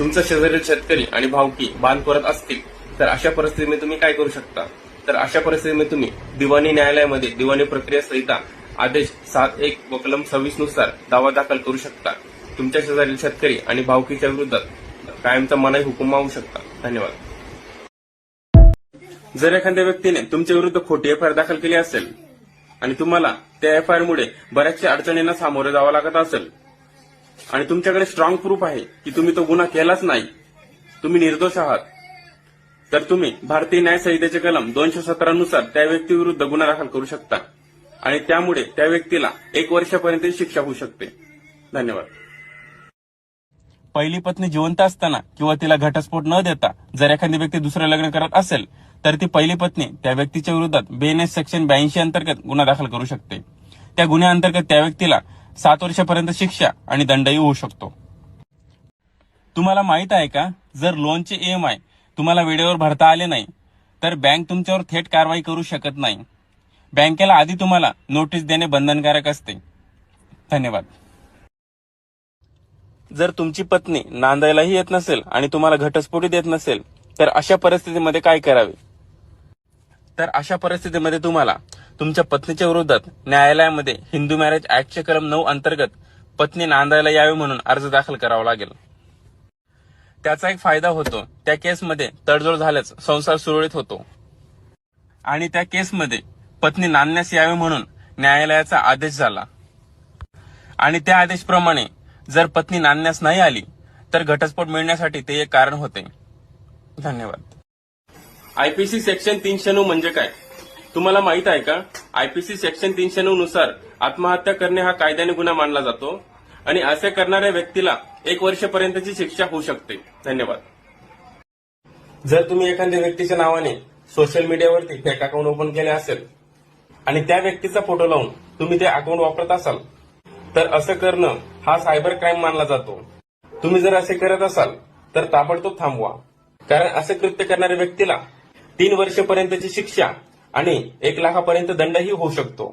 तुमचा शेजारील शेतकरी आणि भावकी बांध करत असतील तर अशा परिस्थितीमध्ये तुम्ही काय करू शकता? तर अशा परिस्थितीमध्ये तुम्ही दिवाणी न्यायालयामध्ये दिवाणी प्रक्रिया संहिता आदेश 7.1 व कलम 26 नुसार दावा दाखल करू शकता. तुमच्या शेजारील शेतकरी आणि भावकीच्या विरोधात कायमचा मनाई हुकूम मागू शकता. धन्यवाद. जर एखाद्या व्यक्तीने तुमच्या विरुद्ध खोटी एफआयआर दाखल केली असेल आणि तुम्हाला त्या एफआयआर मुळे बऱ्याचशा अडचणींना सामोरे जावं लागत असेल आणि तुमच्याकडे स्ट्रॉंग प्रूफ आहे की तुम्ही तो गुन्हा केलाच नाही, तुम्ही निर्दोष आहात, तर तुम्ही भारतीय न्याय संहितेचे कलम 217 नुसार त्या व्यक्तीविरुद्ध गुन्हा दाखल करू शकता आणि त्यामुळे त्या व्यक्तीला 1 वर्षापर्यंत शिक्षा होऊ शकते. धन्यवाद. पहिली पत्नी जिवंत असताना किंवा तिला घटस्फोट न देता जर एखादी व्यक्ती दुसरं लग्न करत असेल तर ती पहिली पत्नी त्या व्यक्तीच्या विरोधात BNS सेक्शन 82 अंतर्गत गुन्हा दाखल करू शकते. त्या गुन्ह्याअंतर्गत त्या व्यक्तीला 7 वर्षापर्यंत शिक्षा आणि दंडही होऊ शकतो. तुम्हाला माहित आहे का, जर लोनचे EMI तुम्हाला वेळेवर भरता आले नाही तर बँक तुमच्यावर थेट कारवाई करू शकत नाही. बँकेला आधी तुम्हाला नोटीस देणे बंधनकारक असते. धन्यवाद. जर तुमची पत्नी नांदायलाही येत नसेल आणि तुम्हाला घटस्फोटही देत नसेल तर अशा परिस्थितीमध्ये काय करावे? तर अशा परिस्थितीमध्ये तुम्हाला तुमच्या पत्नीच्या विरोधात न्यायालयामध्ये हिंदू मॅरेज ऍक्टचे कलम 9 अंतर्गत पत्नी नांदायला यावी म्हणून अर्ज दाखल करावा लागेल. त्याचा एक फायदा होतो, त्या केसमध्ये तडजोड झाल्यास संसार सुरळीत होतो आणि त्या केसमध्ये पत्नी नांदण्यास यावी म्हणून न्यायालयाचा आदेश झाला आणि त्या आदेशप्रमाणे जर पत्नी नांदण्यास नाही आली तर घटस्फोट मिळण्यासाठी ते एक कारण होते. धन्यवाद. IPC सेक्शन 309 म्हणजे काय? तुम्हाला माहित आहे का? IPC सेक्शन 309 नुसार आत्महत्या करणे हा कायद्याने गुन्हा मानला जातो आणि असे करणाऱ्या व्यक्तीला 1 वर्षापर्यंतची शिक्षा होऊ शकते. धन्यवाद. जर तुम्ही एखाद्या व्यक्तीच्या नावाने सोशल मीडियावरती फेक अकाउंट ओपन केले असेल आणि त्या व्यक्तीचा फोटो लावून तुम्ही ते अकाउंट वापरत असाल तर असं करणं हा सायबर क्राईम मानला जातो. तुम्ही जर असे करत असाल तर ताबडतोब थांबवा, कारण असे कृत्य करणाऱ्या व्यक्तीला 3 वर्षापर्यंतची शिक्षा आणि 1 लाखापर्यंत दंडही होऊ शकतो.